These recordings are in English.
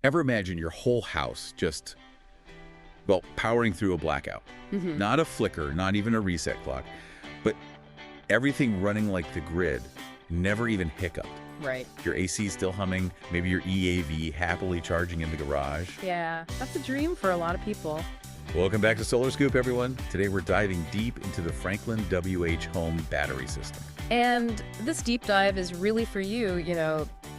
Ever imagine your whole house just, well, powering through a blackout? Not a flicker, not even a reset clock, but everything running like the grid, never even hiccuped. Right. Your AC still humming, maybe your EAV happily charging in the garage. Yeah, that's a dream for a lot of people. Welcome back to Solar Scoop, everyone. Today we're diving deep into the FranklinWH home battery system. And this deep dive is really for you,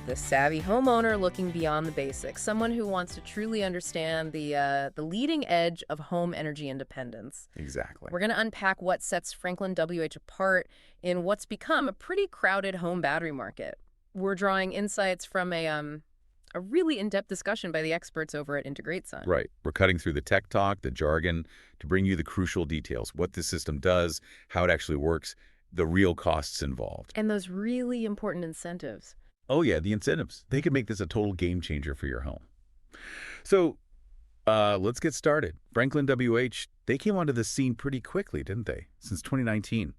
the savvy homeowner looking beyond the basics, someone who wants to truly understand the leading edge of home energy independence. Exactly. We're going to unpack what sets FranklinWH apart in what's become a pretty crowded home battery market. We're drawing insights from a really in-depth discussion by the experts over at IntegrateSun. Right. We're cutting through the tech talk, the jargon, to bring you the crucial details, what this system does, how it actually works, the real costs involved. And those really important incentives. Oh, yeah, the incentives. They could make this a total game changer for your home. So let's get started. FranklinWH, they came onto the scene pretty quickly, didn't they? Since 2019.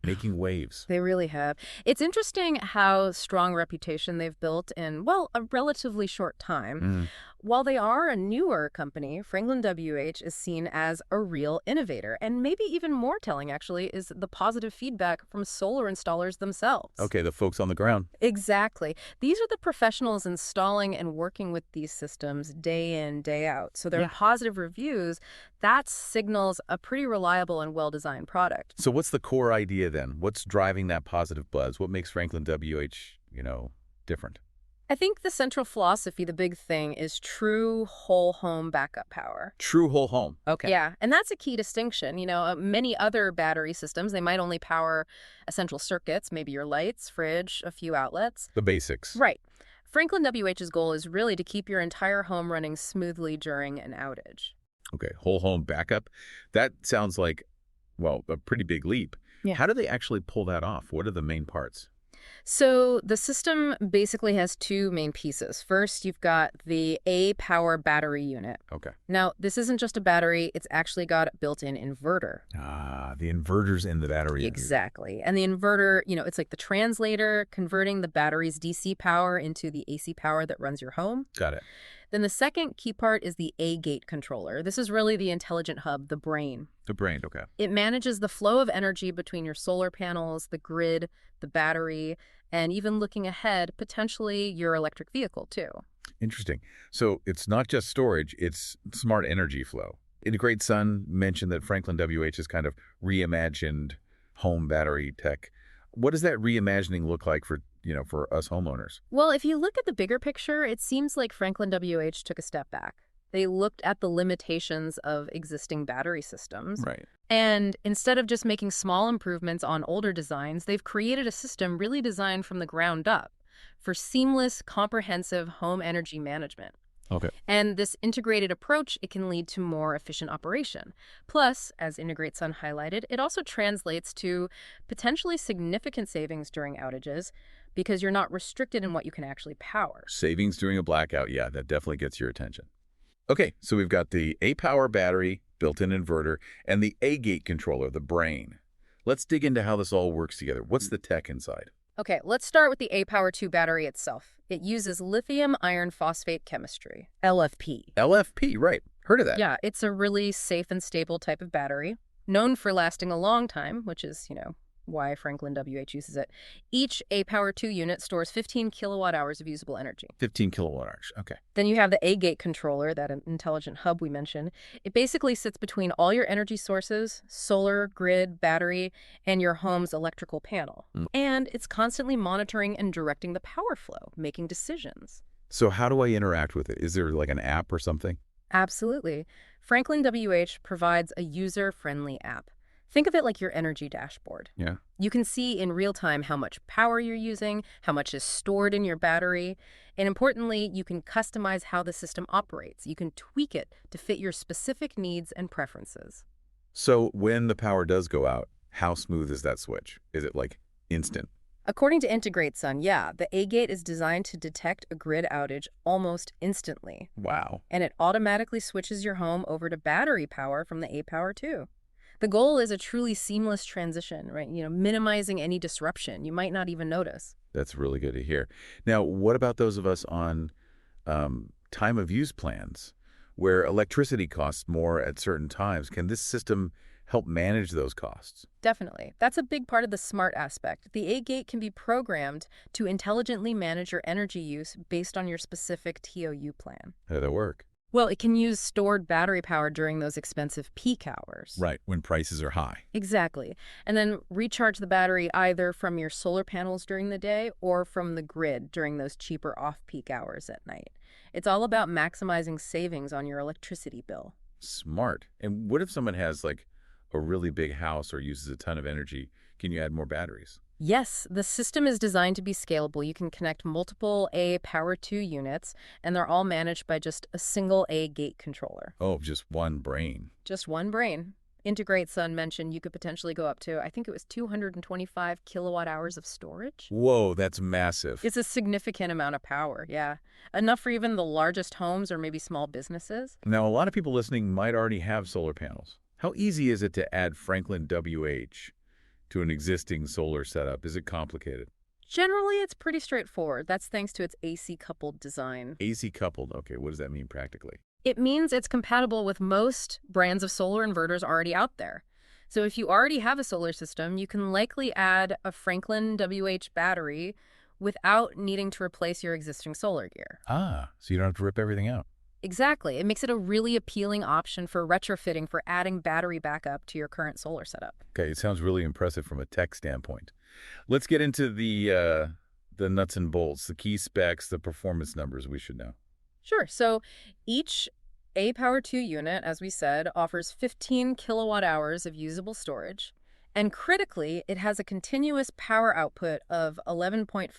Making waves. They really have. It's interesting how strong reputation they've built in, well, a relatively short time. While they are a newer company, FranklinWH is seen as a real innovator. And maybe even more telling, actually, is the positive feedback from solar installers themselves. Okay, the folks on the ground. Exactly. These are the professionals installing and working with these systems day in, day out. So their positive reviews, that signals a pretty reliable and well-designed product. So what's the core idea then? What's driving that positive buzz? What makes FranklinWH, different? I think the central philosophy, the big thing, is true whole home backup power. True whole home. Okay. Yeah, and that's a key distinction. Many other battery systems, they might only power essential circuits, maybe your lights, fridge, a few outlets. The basics. Right. FranklinWH's goal is really to keep your entire home running smoothly during an outage. Okay, whole home backup. That sounds like, well, a pretty big leap. Yeah. How do they actually pull that off? What are the main parts? So the system basically has two main pieces. First, you've got the aPower battery unit. Okay. Now, this isn't just a battery. It's actually got a built-in inverter. Ah, the inverter's in the battery. Exactly. And the inverter, it's like the translator converting the battery's DC power into the AC power that runs your home. Got it. Then the second key part is the aGate controller. This is really the intelligent hub, the brain. The brain, okay. It manages the flow of energy between your solar panels, the grid, the battery, and even looking ahead, potentially your electric vehicle too. Interesting. So it's not just storage, it's smart energy flow. IntegrateSun mentioned that FranklinWH has kind of reimagined home battery tech. What does that reimagining look like for us homeowners? Well, if you look at the bigger picture, it seems like FranklinWH took a step back. They looked at the limitations of existing battery systems. Right. And instead of just making small improvements on older designs, they've created a system really designed from the ground up for seamless, comprehensive home energy management. Okay. And this integrated approach, it can lead to more efficient operation. Plus, as IntegrateSun highlighted, it also translates to potentially significant savings during outages because you're not restricted in what you can actually power. Savings during a blackout, yeah, that definitely gets your attention. Okay, so we've got the aPower battery, built-in inverter, and the aGate controller, the brain. Let's dig into how this all works together. What's the tech inside? Okay, let's start with the aPower 2 battery itself. It uses lithium iron phosphate chemistry, LFP. LFP, right. Heard of that. Yeah, it's a really safe and stable type of battery, known for lasting a long time, which is, why FranklinWH uses it. Each aPower 2 unit stores 15 kilowatt hours of usable energy. 15 kilowatt hours, okay. Then you have the aGate controller, that intelligent hub we mentioned. It basically sits between all your energy sources, solar, grid, battery, and your home's electrical panel. And it's constantly monitoring and directing the power flow, making decisions. So how do I interact with it? Is there like an app or something? Absolutely. FranklinWH provides a user-friendly app. Think of it like your energy dashboard. Yeah. You can see in real time how much power you're using, how much is stored in your battery, and importantly, you can customize how the system operates. You can tweak it to fit your specific needs and preferences. So when the power does go out, how smooth is that switch? Is it like instant? According to IntegrateSun, yeah, the aGate is designed to detect a grid outage almost instantly. Wow. And it automatically switches your home over to battery power from the aPower 2. The goal is a truly seamless transition, right? Minimizing any disruption. You might not even notice. That's really good to hear. Now, what about those of us on time of use plans where electricity costs more at certain times. Can this system help manage those costs? Definitely. That's a big part of the smart aspect. The aGate can be programmed to intelligently manage your energy use based on your specific TOU plan. How does that work? Well, it can use stored battery power during those expensive peak hours. Right, when prices are high. Exactly. And then recharge the battery either from your solar panels during the day or from the grid during those cheaper off-peak hours at night. It's all about maximizing savings on your electricity bill. Smart. And what if someone has like a really big house or uses a ton of energy? Can you add more batteries? Yes, the system is designed to be scalable. You can connect multiple aPower 2 units, and they're all managed by just a single aGate controller. Oh, just one brain. Just one brain. Integrate Sun mentioned you could potentially go up to, I think it was 225 kilowatt hours of storage. Whoa, that's massive. It's a significant amount of power, yeah. Enough for even the largest homes or maybe small businesses. Now, a lot of people listening might already have solar panels. How easy is it to add FranklinWH to an existing solar setup? Is it complicated? Generally, it's pretty straightforward. That's thanks to its AC-coupled design. AC-coupled. Okay, what does that mean practically? It means it's compatible with most brands of solar inverters already out there. So if you already have a solar system, you can likely add a FranklinWH battery without needing to replace your existing solar gear. Ah, so you don't have to rip everything out. Exactly. It makes it a really appealing option for retrofitting for adding battery backup to your current solar setup. Okay, it sounds really impressive from a tech standpoint. Let's get into the nuts and bolts, the key specs, the performance numbers we should know. Sure. So each aPower 2 unit, as we said, offers 15 kilowatt hours of usable storage. And critically, it has a continuous power output of 11.5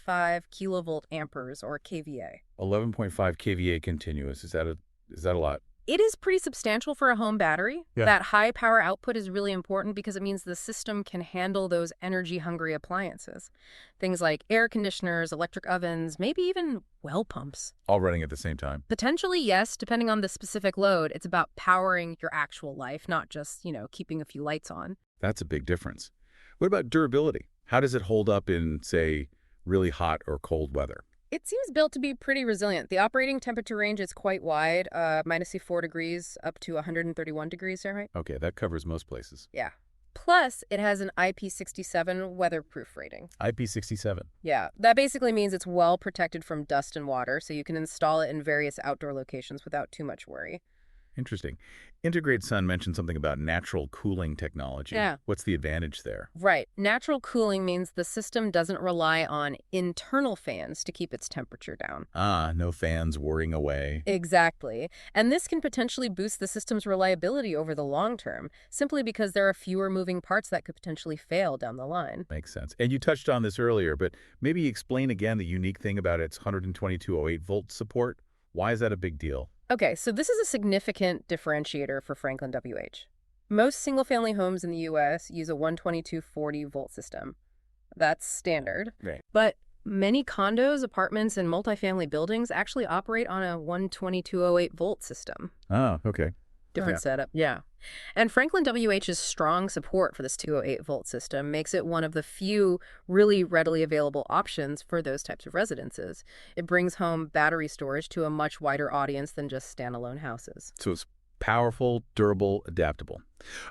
kilovolt amperes, or kVA. 11.5 kVA continuous. Is that a lot? It is pretty substantial for a home battery. Yeah. That high power output is really important because it means the system can handle those energy-hungry appliances. Things like air conditioners, electric ovens, maybe even well pumps. All running at the same time. Potentially, yes, depending on the specific load. It's about powering your actual life, not just, keeping a few lights on. That's a big difference. What about durability? How does it hold up in, say, really hot or cold weather? It seems built to be pretty resilient. The operating temperature range is quite wide, -4 degrees up to 131 degrees Fahrenheit. Okay, that covers most places. Yeah. Plus, it has an IP67 weatherproof rating. IP67. Yeah, that basically means it's well protected from dust and water, so you can install it in various outdoor locations without too much worry. Interesting. Integrate Sun mentioned something about natural cooling technology. Yeah. What's the advantage there? Right. Natural cooling means the system doesn't rely on internal fans to keep its temperature down. Ah, no fans whirring away. Exactly. And this can potentially boost the system's reliability over the long term, simply because there are fewer moving parts that could potentially fail down the line. Makes sense. And you touched on this earlier, but maybe explain again the unique thing about its 122.08 volt support. Why is that a big deal? Okay, so this is a significant differentiator for FranklinWH. Most single-family homes in the U.S. use a 122.40 volt system. That's standard. Right. But many condos, apartments, and multifamily buildings actually operate on a 122.08 volt system. Ah, okay. Different setup, yeah. And FranklinWH's strong support for this 208 volt system makes it one of the few really readily available options for those types of residences. It brings home battery storage to a much wider audience than just standalone houses. So it's powerful, durable, adaptable.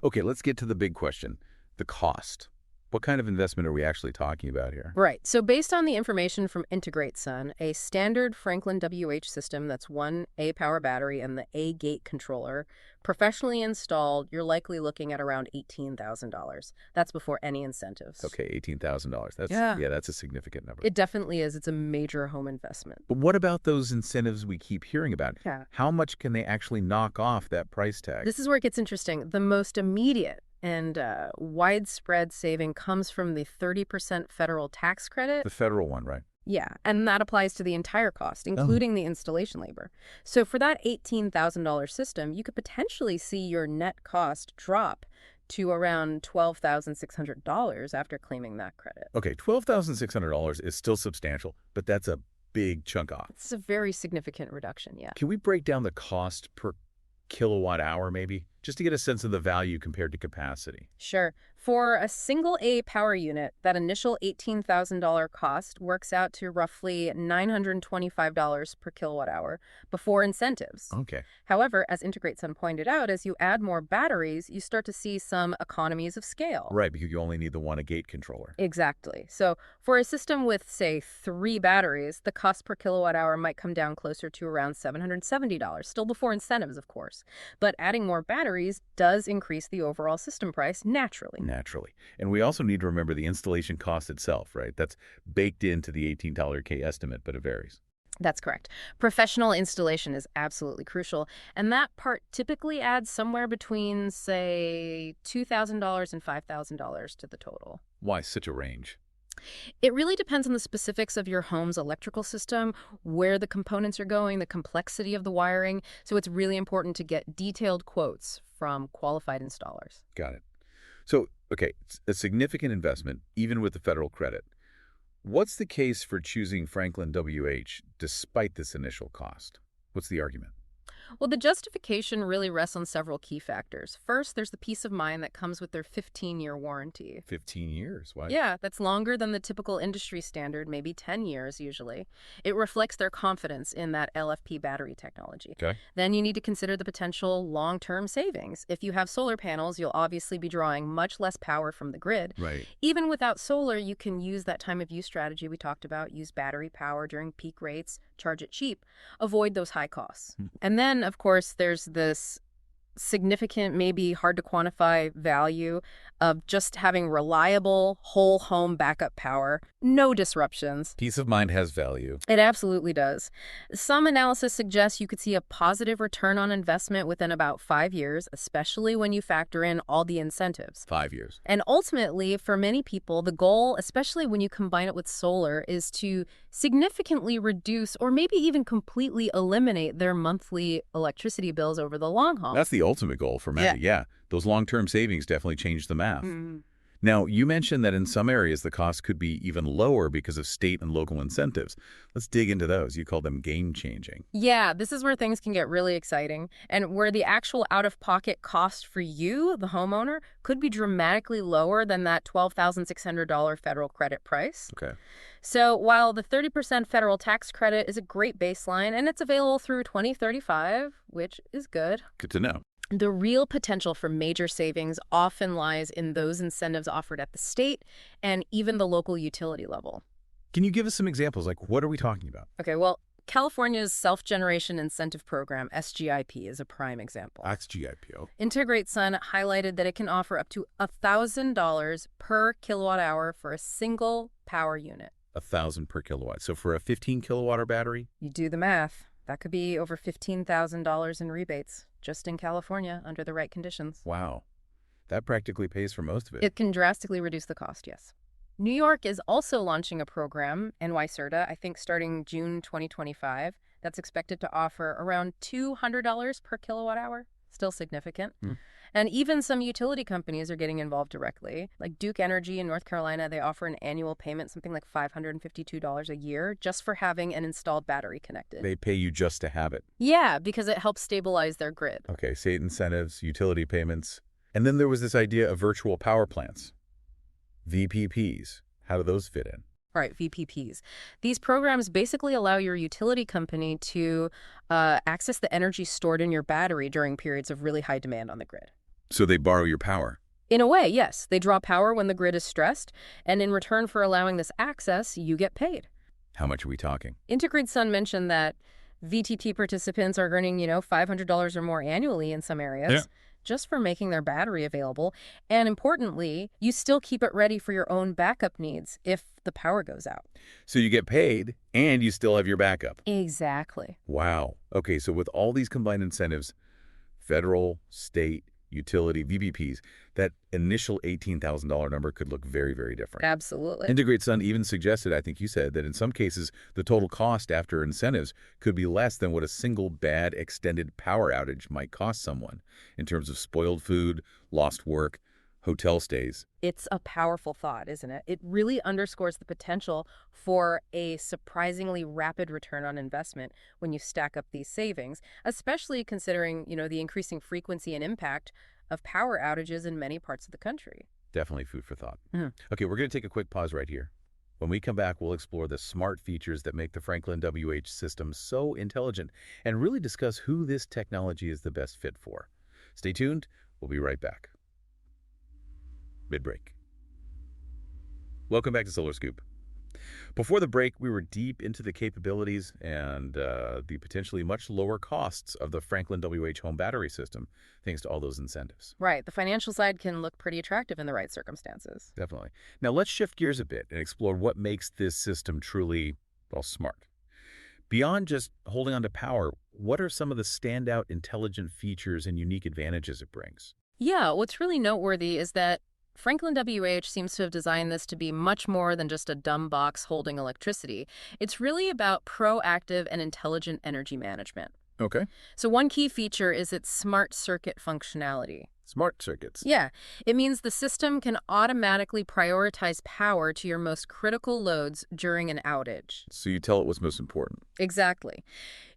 Okay, let's get to the big question, the cost. What kind of investment are we actually talking about here? Right. So based on the information from Integrate Sun, a standard FranklinWH system that's one aPower battery and the aGate controller, professionally installed, you're likely looking at around $18,000. That's before any incentives. Okay, $18,000. That's a significant number. It definitely is. It's a major home investment. But what about those incentives we keep hearing about? Yeah. How much can they actually knock off that price tag? This is where it gets interesting. The most immediate and widespread saving comes from the 30% federal tax credit. The federal one, right? Yeah, and that applies to the entire cost, including the installation labor. So for that $18,000 system, you could potentially see your net cost drop to around $12,600 after claiming that credit. Okay, $12,600 is still substantial, but that's a big chunk off. It's a very significant reduction, yeah. Can we break down the cost per kilowatt hour maybe, just to get a sense of the value compared to capacity? Sure. For a single aPower unit, that initial $18,000 cost works out to roughly $925 per kilowatt hour before incentives. Okay. However, as Integrate Sun pointed out, as you add more batteries, you start to see some economies of scale. Right, because you only need the one aGate controller. Exactly. So for a system with, say, 3 batteries, the cost per kilowatt hour might come down closer to around $770, still before incentives, of course. But adding more batteries does increase the overall system price naturally. Naturally. And we also need to remember the installation cost itself, right? That's baked into the $18 K estimate, but it varies. That's correct. Professional installation is absolutely crucial, and that part typically adds somewhere between, say, $2,000 and $5,000 to the total. Why such a range? It really depends on the specifics of your home's electrical system, where the components are going, the complexity of the wiring, so it's really important to get detailed quotes from qualified installers. Got it. So, okay, it's a significant investment, even with the federal credit. What's the case for choosing FranklinWH despite this initial cost? What's the argument? Well, the justification really rests on several key factors. First, there's the peace of mind that comes with their 15-year warranty. 15 years? Why? Yeah, that's longer than the typical industry standard, maybe 10 years usually. It reflects their confidence in that LFP battery technology. Okay. Then you need to consider the potential long-term savings. If you have solar panels, you'll obviously be drawing much less power from the grid. Right. Even without solar, you can use that time of use strategy we talked about, use battery power during peak rates, charge it cheap, avoid those high costs. And then, of course, there's this significant, maybe hard to quantify value of just having reliable whole home backup power, no disruptions. Peace of mind has value. It absolutely does. Some analysis suggests you could see a positive return on investment within about 5 years, especially when you factor in all the incentives. 5 years. And ultimately, for many people, the goal, especially when you combine it with solar, is to significantly reduce or maybe even completely eliminate their monthly electricity bills over the long haul. That's the ultimate goal for many. Yeah. Those long-term savings definitely change the math. Mm-hmm. Now, you mentioned that in some areas the cost could be even lower because of state and local incentives. Let's dig into those. You call them game-changing. Yeah, this is where things can get really exciting and where the actual out-of-pocket cost for you, the homeowner, could be dramatically lower than that $12,600 federal credit price. Okay. So while the 30% federal tax credit is a great baseline and it's available through 2035, which is good, Good to know. the real potential for major savings often lies in those incentives offered at the state and even the local utility level. Can you give us some examples? Like, what are we talking about? Okay, well, California's Self-Generation Incentive Program, SGIP, is a prime example. XGIPO. Integrate Sun highlighted that it can offer up to $1,000 per kilowatt hour for a single power unit. 1,000 per kilowatt. So for a 15 kilowatt battery? You do the math. That could be over $15,000 in rebates just in California under the right conditions. Wow. That practically pays for most of it. It can drastically reduce the cost, yes. New York is also launching a program, NYSERDA, I think starting June 2025, that's expected to offer around $200 per kilowatt hour. Still significant. And even some utility companies are getting involved directly. Like Duke Energy in North Carolina, they offer an annual payment, something like $552 a year, just for having an installed battery connected. They pay you just to have it. Yeah, because it helps stabilize their grid. Okay, state incentives, utility payments. And then there was this idea of virtual power plants. VPPs. How do those fit in? Right, VPPs. These programs basically allow your utility company to access the energy stored in your battery during periods of really high demand on the grid. So they borrow your power. In a way, yes. They draw power when the grid is stressed, and in return for allowing this access, you get paid. How much are we talking? Integrate Sun mentioned that VTP participants are earning, $500 or more annually in some areas. Just for making their battery available. And importantly, you still keep it ready for your own backup needs if the power goes out. So you get paid and you still have your backup. Exactly. Wow. Okay, so with all these combined incentives, federal, state, utility, VPPs, that initial $18,000 number could look very, very different. Absolutely. Integrate Sun even suggested, I think you said, that in some cases, the total cost after incentives could be less than what a single bad extended power outage might cost someone in terms of spoiled food, lost work, hotel stays. It's a powerful thought, isn't it? It really underscores the potential for a surprisingly rapid return on investment when you stack up these savings, especially considering, the increasing frequency and impact of power outages in many parts of the country. Definitely food for thought. Mhm. Okay, we're going to take a quick pause right here. When we come back, we'll explore the smart features that make the Franklin WH system so intelligent and really discuss who this technology is the best fit for. Stay tuned. We'll be right back. Mid-break. Welcome back to Solar Scoop. Before the break, we were deep into the capabilities and the potentially much lower costs of the Franklin WH home battery system, thanks to all those incentives. Right. The financial side can look pretty attractive in the right circumstances. Definitely. Now let's shift gears a bit and explore what makes this system truly, well, smart. Beyond just holding on to power, what are some of the standout intelligent features and unique advantages it brings? Yeah, what's really noteworthy is that Franklin WH seems to have designed this to be much more than just a dumb box holding electricity. It's really about proactive and intelligent energy management. Okay. So one key feature is its smart circuit functionality. Smart circuits. Yeah, it means the system can automatically prioritize power to your most critical loads during an outage. So you tell it what's most important. Exactly.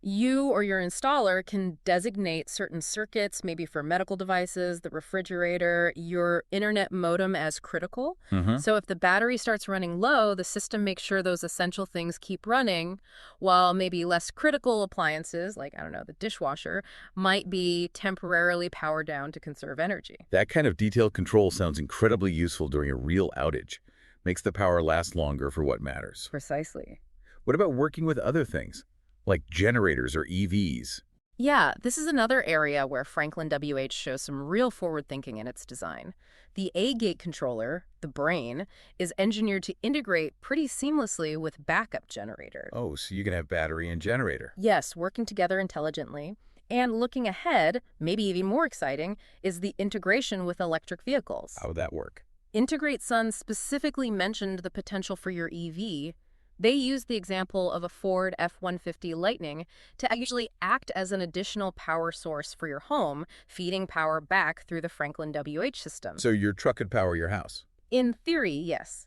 You or your installer can designate certain circuits, maybe for medical devices, the refrigerator, your internet modem as critical. Mm-hmm. So if the battery starts running low, the system makes sure those essential things keep running, while maybe less critical appliances, like, I don't know, the dishwasher, might be temporarily powered down to conserve energy. That kind of detailed control sounds incredibly useful during a real outage. Makes the power last longer for what matters. Precisely. What about working with other things, like generators or EVs? Yeah, this is another area where Franklin WH shows some real forward thinking in its design. The aGate controller, the brain, is engineered to integrate pretty seamlessly with backup generators. Oh, so you can have battery and generator. Yes, working together intelligently. And looking ahead, maybe even more exciting, is the integration with electric vehicles. How would that work? Integrate Sun specifically mentioned the potential for your EV. They used the example of a Ford F-150 Lightning to actually act as an additional power source for your home, feeding power back through the Franklin WH system. So your truck could power your house? In theory, yes.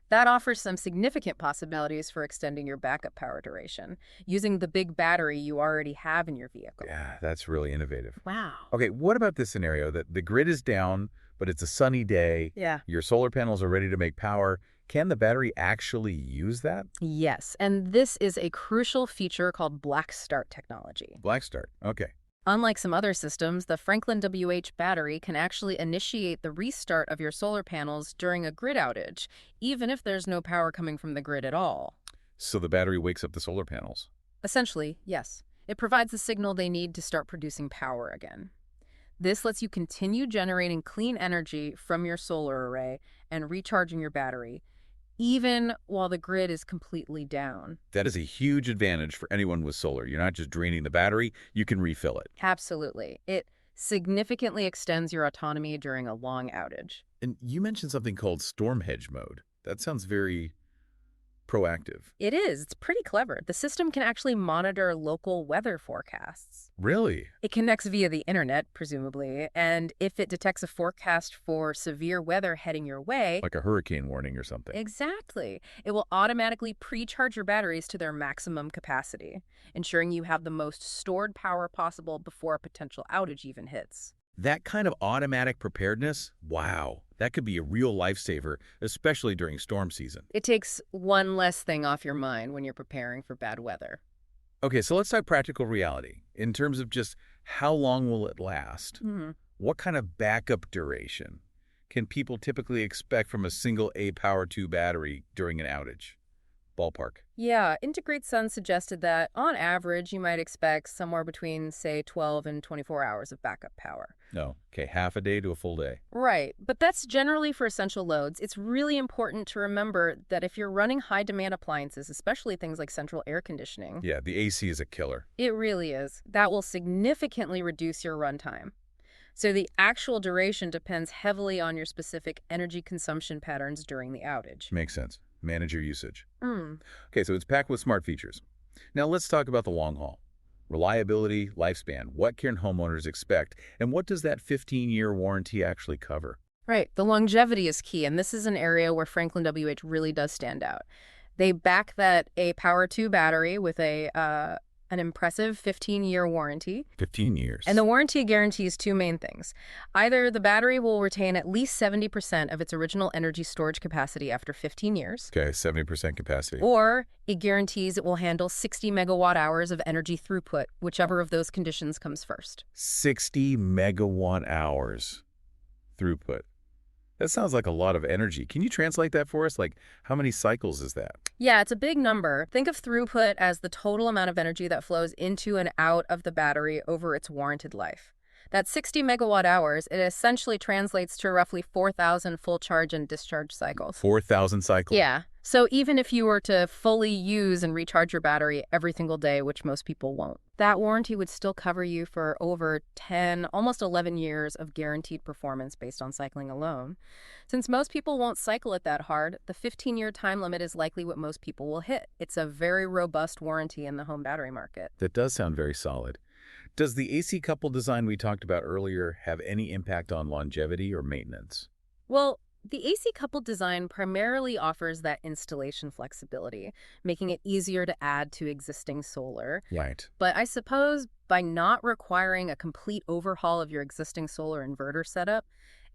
That offers some significant possibilities for extending your backup power duration, using the big battery you already have in your vehicle. Yeah, that's really innovative. Wow. Okay, what about this scenario that the grid is down, but it's a sunny day, Yeah. your solar panels are ready to make power? Can the battery actually use that? Yes, and this is a crucial feature called black start technology. Black start. Okay. Unlike some other systems, the Franklin WH battery can actually initiate the restart of your solar panels during a grid outage, even if there's no power coming from the grid at all. So the battery wakes up the solar panels. Essentially, yes. It provides the signal they need to start producing power again. This lets you continue generating clean energy from your solar array and recharging your battery, even while the grid is completely down. That is a huge advantage for anyone with solar. You're not just draining the battery, you can refill it. Absolutely. It significantly extends your autonomy during a long outage. And you mentioned something called storm hedge mode. That sounds very proactive. It is. It's pretty clever. The system can actually monitor local weather forecasts. Really? It connects via the internet, presumably, and if it detects a forecast for severe weather heading your way... Like a hurricane warning or something. Exactly. It will automatically pre-charge your batteries to their maximum capacity, ensuring you have the most stored power possible before a potential outage even hits. That kind of automatic preparedness, wow, that could be a real lifesaver, especially during storm season. It takes one less thing off your mind when you're preparing for bad weather. Okay, so let's talk practical reality. In terms of just how long will it last? What kind of backup duration can people typically expect from a single aPower 2 battery during an outage? Ballpark. Yeah, Integrate Sun suggested that, on average, you might expect somewhere between, say, 12 and 24 hours of backup power. No. Okay, half a day to a full day. Right, but that's generally for essential loads. It's really important to remember that if you're running high-demand appliances, especially things like central air conditioning... Yeah, the AC is a killer. It really is. That will significantly reduce your runtime. So the actual duration depends heavily on your specific energy consumption patterns during the outage. Makes sense. Manage your usage. Mm. Okay, so it's packed with smart features. Now let's talk about the long haul. Reliability, lifespan. What can homeowners expect? And what does that 15-year warranty actually cover? Right. The longevity is key, and this is an area where Franklin WH really does stand out. They back that aPower 2 battery with a an impressive 15-year warranty. 15 years. And the warranty guarantees two main things. Either the battery will retain at least 70% of its original energy storage capacity after 15 years. Okay, 70% capacity. Or it guarantees it will handle 60 megawatt hours of energy throughput, whichever of those conditions comes first. 60 megawatt hours throughput. That sounds like a lot of energy. Can you translate that for us? Like, how many cycles is that? Yeah, it's a big number. Think of throughput as the total amount of energy that flows into and out of the battery over its warranted life. That 60 megawatt hours, it essentially translates to roughly 4,000 full charge and discharge cycles. 4,000 cycles? Yeah. So even if you were to fully use and recharge your battery every single day, which most people won't, that warranty would still cover you for over 10, almost 11 years of guaranteed performance based on cycling alone. Since most people won't cycle it that hard, the 15-year time limit is likely what most people will hit. It's a very robust warranty in the home battery market. That does sound very solid. Does the AC coupled design we talked about earlier have any impact on longevity or maintenance? Well, the AC-coupled design primarily offers that installation flexibility, making it easier to add to existing solar. Right. But I suppose by not requiring a complete overhaul of your existing solar inverter setup,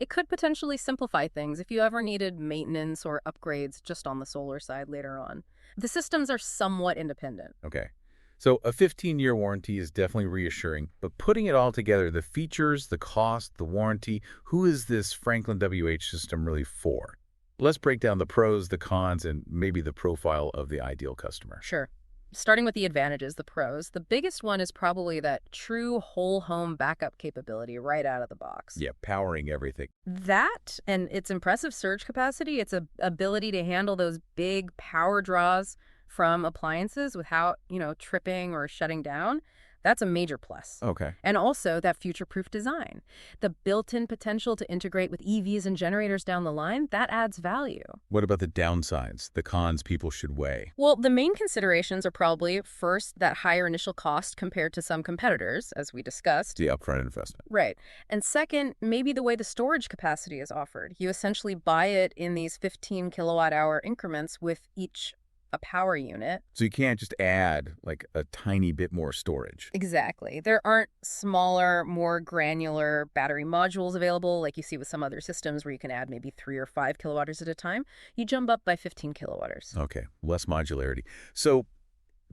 it could potentially simplify things if you ever needed maintenance or upgrades just on the solar side later on. The systems are somewhat independent. Okay. So a 15-year warranty is definitely reassuring, but putting it all together, the features, the cost, the warranty, who is this FranklinWH system really for? Let's break down the pros, the cons, and maybe the profile of the ideal customer. Sure. Starting with the advantages, the pros, the biggest one is probably that true whole home backup capability right out of the box. Yeah, powering everything. That and its impressive surge capacity, its ability to handle those big power draws from appliances without, tripping or shutting down, that's a major plus. Okay. And also that future-proof design. The built-in potential to integrate with EVs and generators down the line, that adds value. What about the downsides, the cons people should weigh? Well, the main considerations are probably, first, that higher initial cost compared to some competitors, as we discussed. The upfront investment. Right. And second, maybe the way the storage capacity is offered. You essentially buy it in these 15 kilowatt hour increments with each a power unit. So you can't just add like a tiny bit more storage. Exactly. There aren't smaller, more granular battery modules available like you see with some other systems where you can add maybe 3 or 5 kilowatts at a time. You jump up by 15 kilowatts. Okay, less modularity. So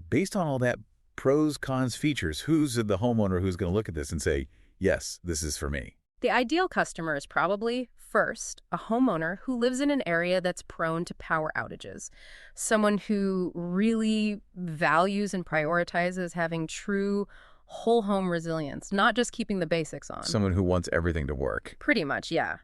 based on all that pros, cons, features, who's the homeowner who's going to look at this and say, yes, this is for me? The ideal customer is probably, first, a homeowner who lives in an area that's prone to power outages. Someone who really values and prioritizes having true whole home resilience, not just keeping the basics on. Someone who wants everything to work. Pretty much, yeah.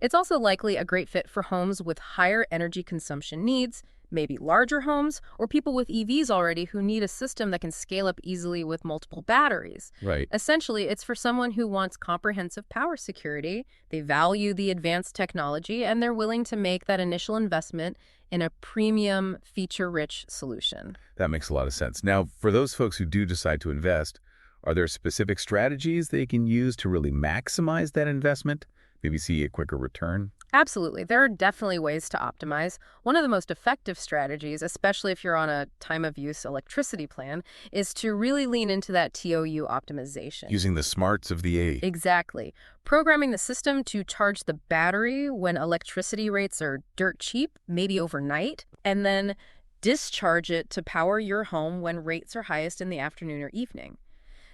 It's also likely a great fit for homes with higher energy consumption needs, maybe larger homes, or people with EVs already who need a system that can scale up easily with multiple batteries. Right. Essentially, it's for someone who wants comprehensive power security, they value the advanced technology, and they're willing to make that initial investment in a premium, feature-rich solution. That makes a lot of sense. Now, for those folks who do decide to invest, are there specific strategies they can use to really maximize that investment? Maybe see a quicker return? Absolutely. There are definitely ways to optimize. One of the most effective strategies, especially if you're on a time-of-use electricity plan, is to really lean into that TOU optimization. Using the smarts of the age. Exactly. Programming the system to charge the battery when electricity rates are dirt cheap, maybe overnight, and then discharge it to power your home when rates are highest in the afternoon or evening.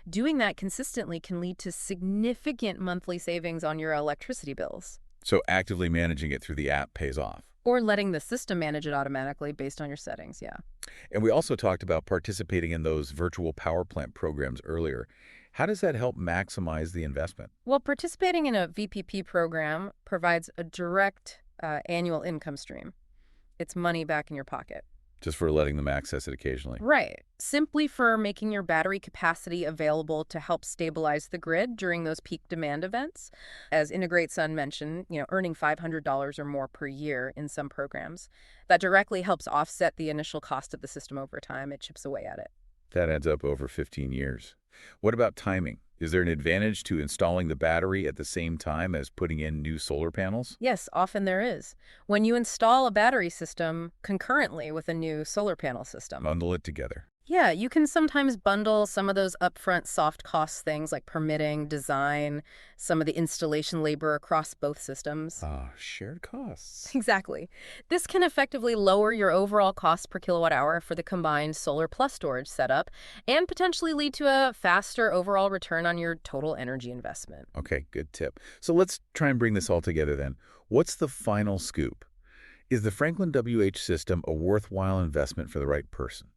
Doing that consistently can lead to significant monthly savings on your electricity bills. So actively managing it through the app pays off. Or letting the system manage it automatically based on your settings, yeah. And we also talked about participating in those virtual power plant programs earlier. How does that help maximize the investment? Well, participating in a VPP program provides a direct annual income stream. It's money back in your pocket. Just for letting them access it occasionally. Right. Simply for making your battery capacity available to help stabilize the grid during those peak demand events. As Integrate Sun mentioned, earning $500 or more per year in some programs. That directly helps offset the initial cost of the system over time. It chips away at it. That adds up over 15 years. What about timing? Is there an advantage to installing the battery at the same time as putting in new solar panels? Yes, often there is. When you install a battery system concurrently with a new solar panel system. Bundle it together. Yeah, you can sometimes bundle some of those upfront soft cost things like permitting, design, some of the installation labor across both systems. Ah, shared costs. Exactly. This can effectively lower your overall cost per kilowatt hour for the combined solar plus storage setup and potentially lead to a faster overall return on your total energy investment. Okay, good tip. So let's try and bring this all together then. What's the final scoop? Is the Franklin WH system a worthwhile investment for the right person?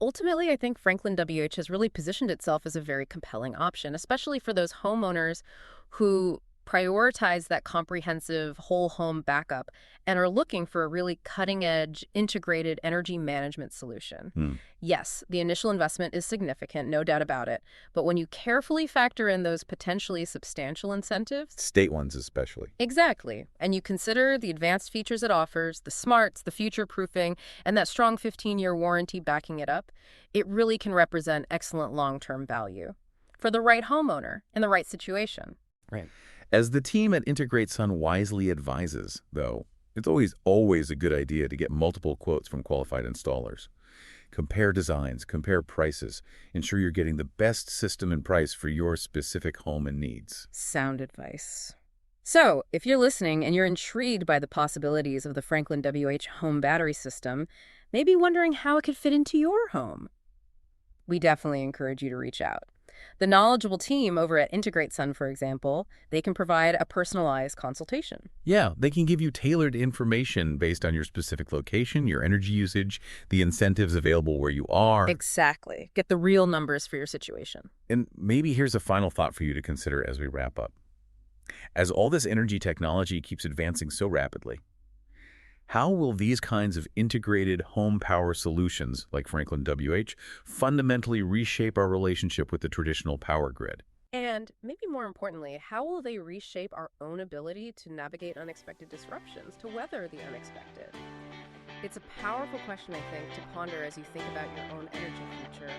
Ultimately, I think Franklin WH has really positioned itself as a very compelling option, especially for those homeowners who prioritize that comprehensive whole home backup and are looking for a really cutting edge integrated energy management solution. Hmm. Yes, the initial investment is significant, no doubt about it, but when you carefully factor in those potentially substantial incentives, State ones especially. exactly. And you consider the advanced features it offers, the smarts, the future-proofing, and that strong 15-year warranty backing it up. It really can represent excellent long-term value for the right homeowner in the right situation. Right. As the team at Integrate Sun wisely advises, though, it's always a good idea to get multiple quotes from qualified installers. Compare designs, compare prices, ensure you're getting the best system and price for your specific home and needs. Sound advice. So, if you're listening and you're intrigued by the possibilities of the Franklin WH home battery system, maybe wondering how it could fit into your home, we definitely encourage you to reach out. The knowledgeable team over at Integrate Sun, for example, they can provide a personalized consultation. Yeah, they can give you tailored information based on your specific location, your energy usage, the incentives available where you are. Exactly. Get the real numbers for your situation. And maybe here's a final thought for you to consider as we wrap up. As all this energy technology keeps advancing so rapidly, how will these kinds of integrated home power solutions, like Franklin WH, fundamentally reshape our relationship with the traditional power grid? And maybe more importantly, how will they reshape our own ability to navigate unexpected disruptions, to weather the unexpected? It's a powerful question, I think, to ponder as you think about your own energy future.